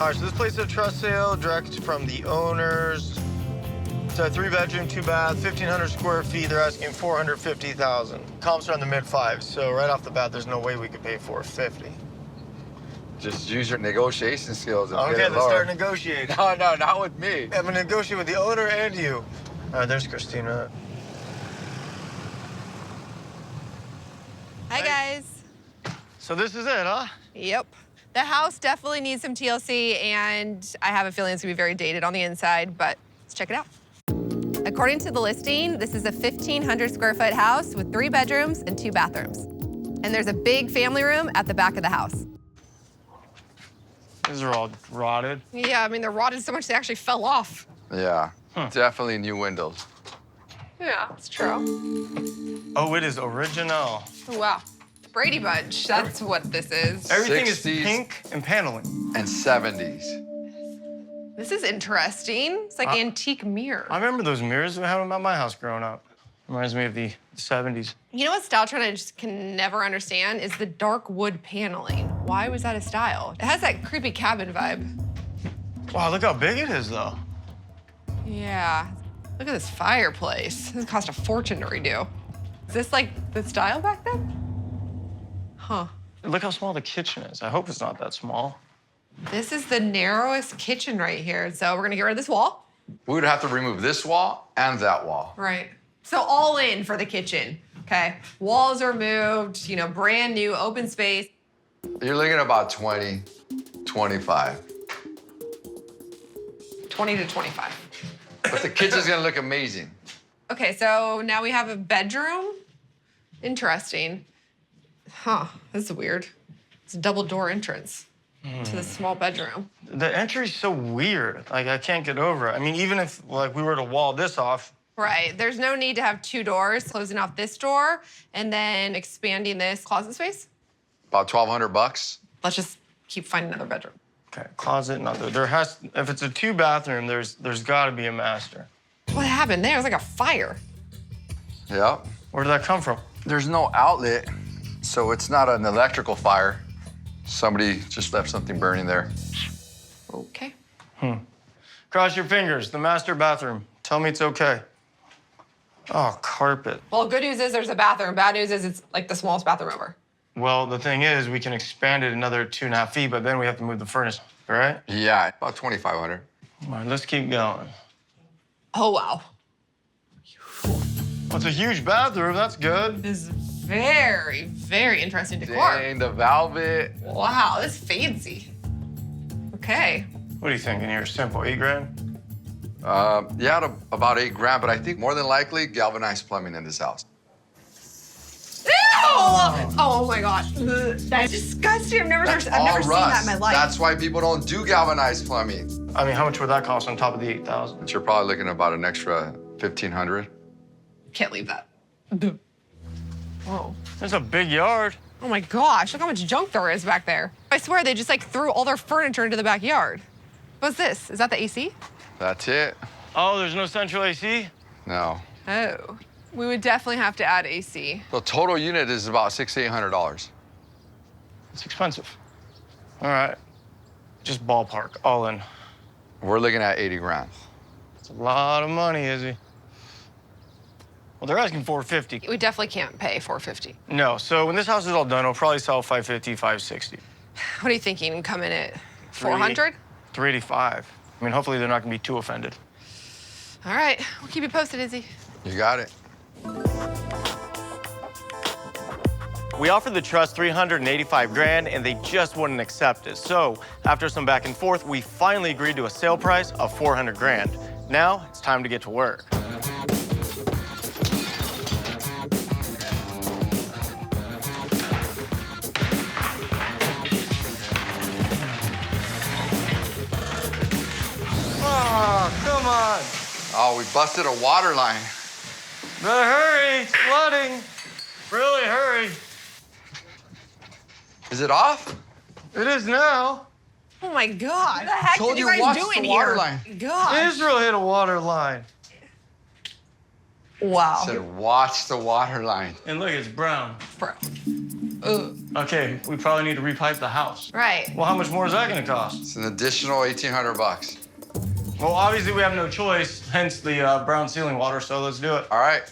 All right, so this place is a trust sale, direct from the owners. It's a 3-bedroom, 2-bath, 1,500 square feet. They're asking $450,000. Comps are in the mid-5s, so right off the bat, there's no way we could pay $450. Just use your negotiation skills and Okay, get it let's lower. start negotiating. No, not with me. I'm gonna negotiate with the owner and you. All right, there's Christina. Hi, guys. So this is it, huh? Yep. The house definitely needs some TLC, and I have a feeling it's gonna be very dated on the inside, but let's check it out. According to the listing, this is a 1,500 square foot house with 3 bedrooms and 2 bathrooms. And there's a big family room at the back of the house. These are all rotted. Yeah, I mean, they're rotted so much they actually fell off. Yeah, definitely new windows. Yeah, it's true. Oh, it is original. Oh, wow. Brady Bunch, that's what this is. Everything 60s. is pink and paneling. And 70s. This is interesting. It's like antique mirror. I remember those mirrors we had at my house growing up. Reminds me of the 70s. You know what style trend I just can never understand is the dark wood paneling. Why was that a style? It has that creepy cabin vibe. Wow, look how big it is, though. Yeah. Look at this fireplace. This cost a fortune to redo. Is this like the style back then? Huh. Look how small the kitchen is. I hope it's not that small. This is the narrowest kitchen right here. So we're gonna get rid of this wall. We would have to remove this wall and that wall. Right. So all in for the kitchen, okay? Walls are moved, you know, brand new, open space. You're looking at about 20, 25. 20 to 25. But the kitchen's gonna look amazing. Okay, so now we have a bedroom. Interesting. Huh, this is weird. It's a double door entrance to this small bedroom. The entry's so weird. Like, I can't get over it. I mean, even if, like, we were to wall this off. Right, there's no need to have 2 doors, closing off this door and then expanding this closet space. About 1,200 bucks. Let's just keep finding another bedroom. Okay, closet, another. There has, if it's a 2-bathroom, there's gotta be a master. What happened there? It was like a fire. Yep. Where did that come from? There's no outlet, so it's not an electrical fire. Somebody just left something burning there. Okay. Cross your fingers, the master bathroom. Tell me it's okay. Oh, carpet. Well, good news is there's a bathroom. Bad news is it's like the smallest bathroom ever. Well, the thing is, we can expand it another 2.5 feet, but then we have to move the furnace, all right? Yeah, about 2,500. All right, let's keep going. Oh, wow. Well, it's a huge bathroom, that's good. This is very, very interesting decor. Dang, the velvet. Wow, this is fancy. Okay. What are you thinking here? Simple, 8 grand? Yeah, about 8 grand, but I think more than likely galvanized plumbing in this house. Ew! Oh my God. Ugh, that's disgusting. I've never seen that in my life. That's why people don't do galvanized plumbing. I mean, how much would that cost on top of the 8,000? But you're probably looking at about an extra 1,500. Can't leave that. Whoa. There's a big yard. Oh my gosh, look how much junk there is back there. I swear they just like threw all their furniture into the backyard. What's this? Is that the AC? That's it. Oh, there's no central AC? No. Oh. We would definitely have to add AC. The total unit is about $600-800. It's expensive. All right. Just ballpark, all in. We're looking at 80 grand. It's a lot of money, Izzy. Well, they're asking $450. We definitely can't pay $450. No, so when this house is all done, it'll probably sell $550, $560. What are you thinking? Come in at 400? $385. I mean, hopefully they're not gonna be too offended. All right, we'll keep you posted, Izzy. You got it. We offered the trust $385 grand, and they just wouldn't accept it. So after some back and forth, we finally agreed to a sale price of $400 grand. Now it's time to get to work. Oh, come on. Oh, we busted a water line. Better hurry, it's flooding. Really hurry. Is it off? It is now. Oh my God. What the heck Told did you you guys watch do the in water here? line. God. Israel hit a water line. Wow. I said, watch the water line. And look, it's brown. Bro. Ugh. Okay, we probably need to repipe the house. Right. Well, how much more is that gonna cost? It's an additional 1,800 bucks. Well, obviously we have no choice, hence the brown ceiling water, so let's do it. All right.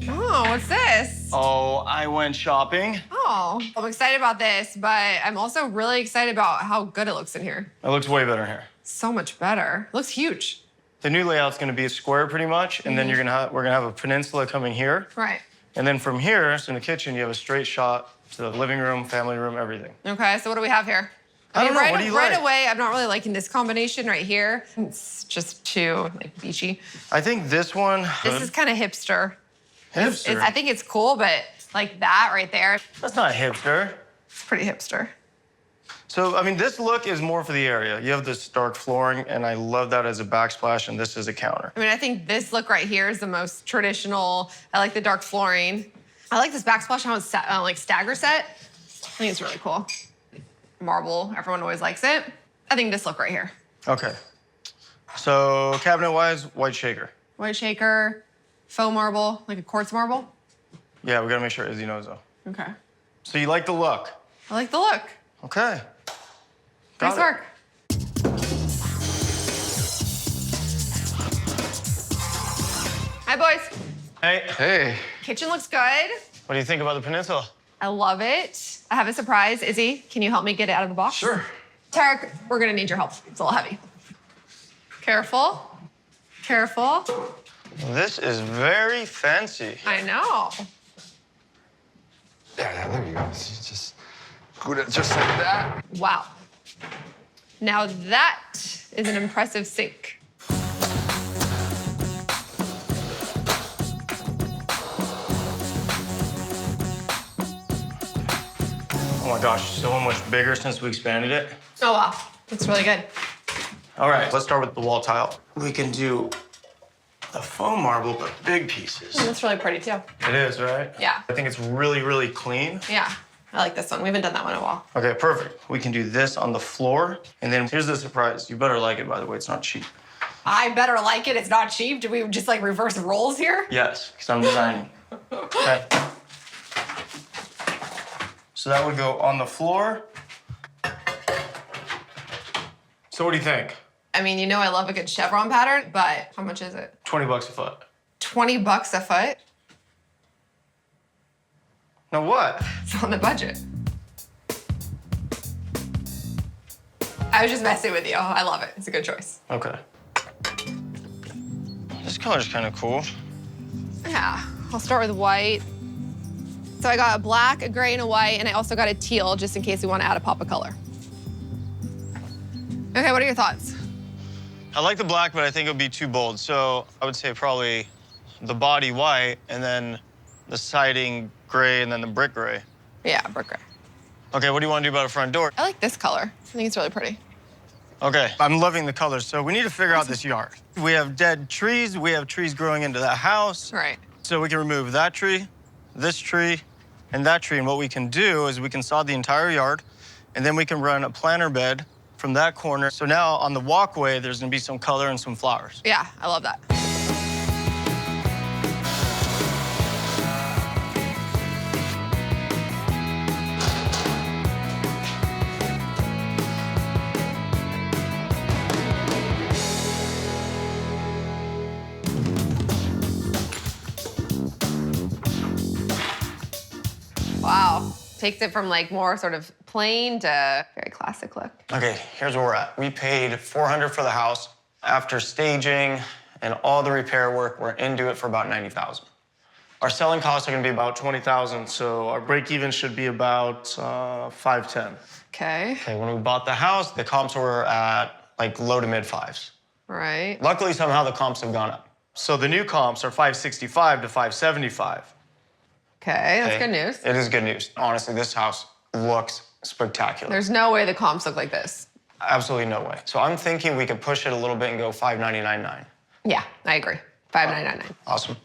Oh, what's this? Oh, I went shopping. Oh, I'm excited about this, but I'm also really excited about how good it looks in here. It looks way better here. So much better. It looks huge. The new layout's gonna be a square pretty much, and then we're gonna have a peninsula coming here. Right. And then from here, so in the kitchen, you have a straight shot to the living room, family room, everything. Okay, so what do we have here? I don't know, what do you right like? away, I'm not really liking this combination right here. It's just too like beachy. I think this one. This is kind of hipster. hipster. I think it's cool, but like that right there, That's not hipster. it's pretty hipster. So, I mean, this look is more for the area. You have this dark flooring, and I love that as a backsplash, and this is a counter. I mean, I think this look right here is the most traditional. I like the dark flooring. I like this backsplash how it's like stagger set. I think it's really cool. Marble, everyone always likes it. I think this look right here. Okay. So, cabinet-wise, white shaker. White shaker, faux marble, like a quartz marble. Yeah, we gotta make sure Izzy knows, though. Okay. So you like the look? I like the look. Okay. Nice Got it. work. Hi, boys. Hey, Hey. Kitchen looks good. what do you think about the peninsula? I love it. I have a surprise. Izzy, can you help me get it out of the box? Sure. Tarek, we're gonna need your help. It's a little heavy. Careful. Careful. This is very fancy. I know. Yeah, there you go. Just put it just like that. Wow. Now that is an impressive sink. Oh my gosh, so much bigger since we expanded it. Oh, wow. That's really good. All right, let's start with the wall tile. We can do the faux marble, but big pieces. That's really pretty, too. It is, right? Yeah. I think it's really, really clean. Yeah. I like this one. We haven't done that one in a while. Okay, perfect. We can do this on the floor. And then here's the surprise. You better like it, by the way. It's not cheap. I better like it. It's not cheap. Do we just like reverse roles here? Yes, because I'm designing. Okay. So that would go on the floor. So what do you think? I mean, you know I love a good chevron pattern, but how much is it? 20 bucks a foot. 20 bucks a foot? Now what? It's on the budget. I was just messing with you. I love it. It's a good choice. Okay. This color's kind of cool. Yeah, I'll start with white. So I got a black, a gray, and a white, and I also got a teal just in case we want to add a pop of color. Okay, what are your thoughts? I like the black, but I think it would be too bold. So I would say probably the body white, and then the siding gray, and then the brick gray. Yeah, brick gray. Okay, what do you want to do about a front door? I like this color. I think it's really pretty. Okay, I'm loving the colors. So we need to figure out this yard. We have dead trees. We have trees growing into the house. Right. So we can remove that tree, this tree, and that tree. And what we can do is we can sod the entire yard, and then we can run a planter bed from that corner. So now on the walkway, there's gonna be some color and some flowers. Yeah, I love that. Wow. Takes it from like more sort of plain to very classic look. Okay, here's where we're at. We paid $400 for the house. After staging and all the repair work, we're into it for about $90,000. Our selling costs are gonna be about $20,000, so our break even should be about $510. Okay. Okay, when we bought the house, the comps were at like low to mid fives. Right. Luckily, somehow the comps have gone up. So the new comps are 565 to 575. Okay, that's Okay? good news. It is good news. Honestly, this house looks spectacular. There's no way the comps look like this. Absolutely no way. So I'm thinking we could push it a little bit and go 599.9. Yeah, I agree. 5999. Awesome.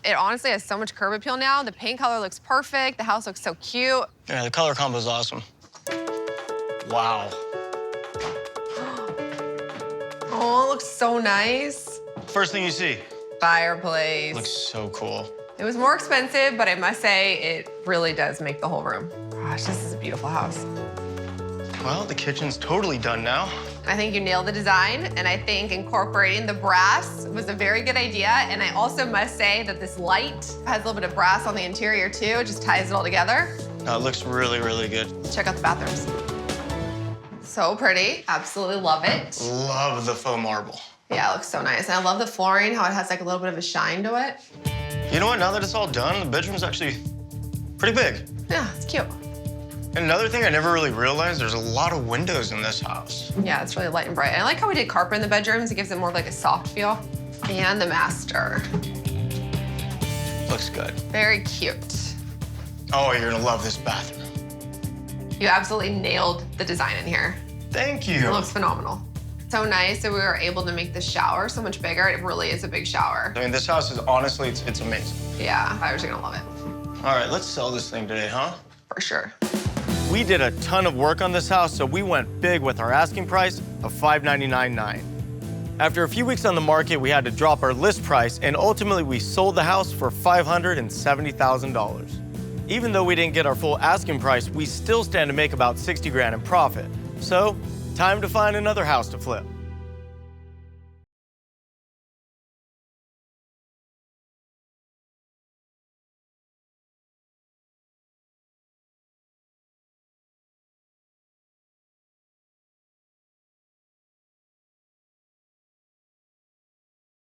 It honestly has so much curb appeal now. The paint color looks perfect. The house looks so cute. Yeah, the color combo is awesome. Wow. looks so nice. First thing you see. Fireplace. Looks so cool. It was more expensive, but I must say it really does make the whole room. Gosh, this is a beautiful house. Well, the kitchen's totally done now. I think you nailed the design, and I think incorporating the brass was a very good idea. And I also must say that this light has a little bit of brass on the interior too. It just ties it all together. No, it looks really, really good. Let's check out the bathrooms. So pretty, absolutely love it. Love the faux marble. Yeah, it looks so nice. And I love the flooring, how it has like a little bit of a shine to it. You know what, now that it's all done, the bedroom's actually pretty big. Yeah, it's cute. And another thing I never really realized, there's a lot of windows in this house. Yeah, it's really light and bright. And I like how we did carpet in the bedrooms. It gives it more of like a soft feel. And the master. Looks good. Very cute. Oh, you're gonna love this bathroom. You absolutely nailed the design in here. Thank you. It looks phenomenal. So nice that we were able to make the shower so much bigger. It really is a big shower. I mean, this house is honestly, it's amazing. Yeah, I was gonna love it. All right, let's sell this thing today, huh? For sure. We did a ton of work on this house, so we went big with our asking price of $599,900. After a few weeks on the market, we had to drop our list price, and ultimately we sold the house for $570,000. Even though we didn't get our full asking price, we still stand to make about $60,000 in profit. So, time to find another house to flip.